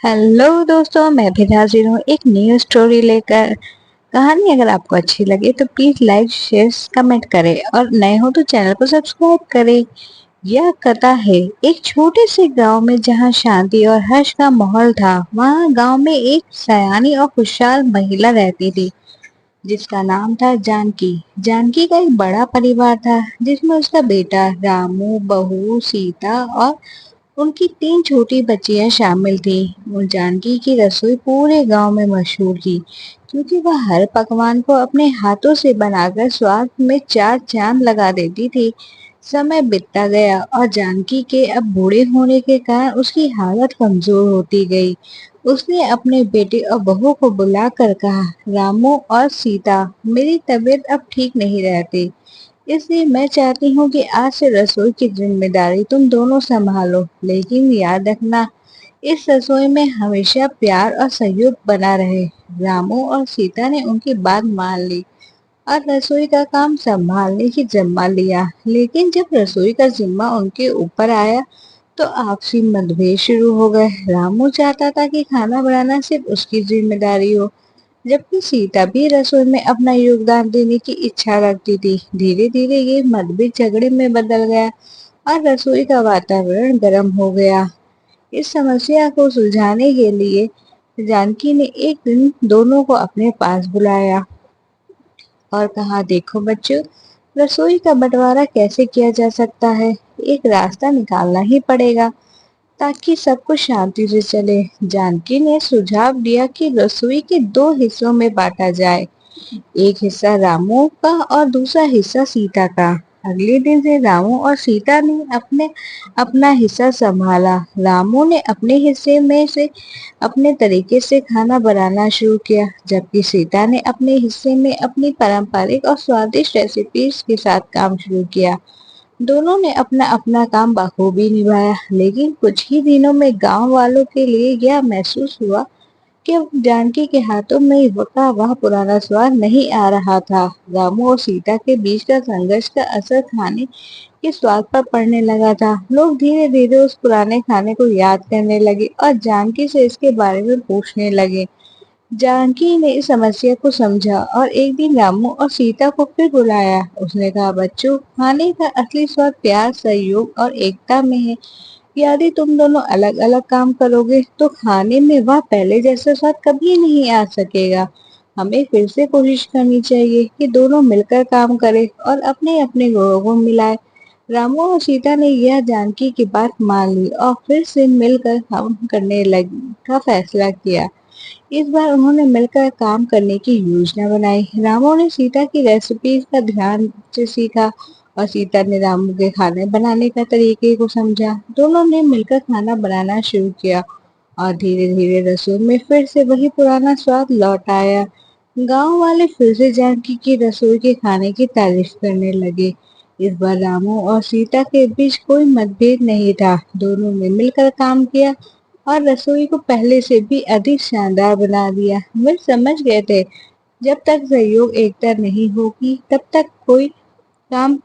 Hello दोस्तों, मैं फिर हाजिर हूँ एक न्यू स्टोरी लेकर। कहानी अगर आपको अच्छी लगे तो प्लीज लाइक शेयर कमेंट करें और नए हो तो चैनल को सब्सक्राइब करें। यह कथा है एक छोटे से गांव में जहां शांति और हर्ष का माहौल था। वहां गांव में एक सयानी और खुशहाल महिला रहती थी जिसका नाम था जानकी। जानकी का एक बड़ा परिवार था जिसमें उसका बेटा रामू, बहू सीता और उनकी 3 छोटी बच्चियां शामिल थी। वो जानकी की रसोई पूरे गांव में मशहूर थी क्योंकि वह हर पकवान को अपने हाथों से बनाकर स्वाद में 4 चांद लगा देती थी। समय बीतता गया और जानकी के अब बूढ़े होने के कारण उसकी हालत कमजोर होती गई। उसने अपने बेटे और बहू को बुलाकर कहा, रामू और सीता, मेरी तबीयत अब ठीक नहीं रहती, इसलिए मैं चाहती हूँ कि आज से रसोई की जिम्मेदारी तुम दोनों संभालो। लेकिन याद रखना, इस रसोई में हमेशा प्यार और सहयोग बना रहे। रामू और सीता ने उनकी बात मान ली और रसोई का काम संभालने की जिम्मा लिया। लेकिन जब रसोई का जिम्मा उनके ऊपर आया तो आपसी मतभेद शुरू हो गए। रामू चाहता था कि खाना बनाना सिर्फ उसकी जिम्मेदारी हो, जबकि सीता भी रसोई में अपना योगदान देने की इच्छा रखती थी। धीरे धीरे ये मतभेद झगड़े में बदल गया और रसोई का वातावरण गर्म हो गया। इस समस्या को सुलझाने के लिए जानकी ने एक दिन दोनों को अपने पास बुलाया और कहा, देखो बच्चों, रसोई का बंटवारा कैसे किया जा सकता है। एक रास्ता निकालना ही पड़ेगा ताकि सब कुछ शांति से चले। जानकी ने सुझाव दिया कि रसोई के 2 हिस्सों में बांटा जाए, एक हिस्सा रामू का और दूसरा हिस्सा सीता का। अगले दिन से रामू और सीता ने अपने अपना हिस्सा संभाला। रामू ने अपने हिस्से में से अपने तरीके से खाना बनाना शुरू किया, जबकि सीता ने अपने हिस्से में अपनी पारंपरिक और स्वादिष्ट रेसिपीज के साथ काम शुरू किया। दोनों ने अपना अपना काम बखूबी निभाया। लेकिन कुछ ही दिनों में गांव वालों के लिए यह महसूस हुआ कि अब जानकी के हाथों में वह पुराना स्वाद नहीं आ रहा था। रामू और सीता के बीच का संघर्ष का असर खाने के स्वाद पर पड़ने लगा था। लोग धीरे धीरे उस पुराने खाने को याद करने लगे और जानकी से इसके बारे में पूछने लगे। जानकी ने इस समस्या को समझा और एक दिन रामू और सीता को फिर बुलाया। उसने कहा, बच्चों, खाने का असली स्वाद प्यार, सहयोग और एकता में है। यदि तुम दोनों अलग अलग काम करोगे तो खाने में वह पहले जैसा स्वाद कभी नहीं आ सकेगा। हमें फिर से कोशिश करनी चाहिए कि दोनों मिलकर काम करें और अपने अपने गुणों को मिलाएं। रामू और सीता ने यह जानकी की बात मान ली और फिर से मिलकर काम करने लगे का फैसला किया। इस बार उन्होंने मिलकर काम करने की योजना बनाई। रामू ने सीता की रेसिपी का ध्यान से सीखा और सीता ने रामू के खाने बनाने का तरीके को समझा। दोनों ने मिलकर खाना बनाना शुरू किया और धीरे धीरे रसोई में फिर से वही पुराना स्वाद लौट आया। गांव वाले फिर से जानकी की रसोई के खाने की तारीफ करने लगे। इस बार रामू और सीता के बीच कोई मतभेद नहीं था। दोनों ने मिलकर काम किया और रसोई को पहले से भी अधिक शानदार बना दिया। वे समझ गए थे, जब तक सहयोग एकता नहीं होगी तब तक कोई काम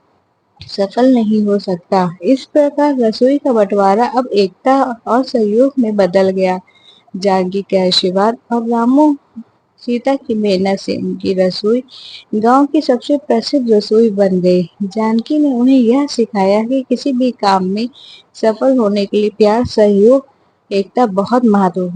सफल नहीं हो सकता। इस प्रकार रसोई का बंटवारा अब एकता और सहयोग में बदल गया। जानकी के आशीर्वाद और रामू सीता की मेहनत से उनकी रसोई गांव की सबसे प्रसिद्ध रसोई बन गई। जानकी ने उन्हें यह सिखाया कि किसी भी काम में सफल होने के लिए प्यार, सहयोग, एकता बहुत महत्वपूर्ण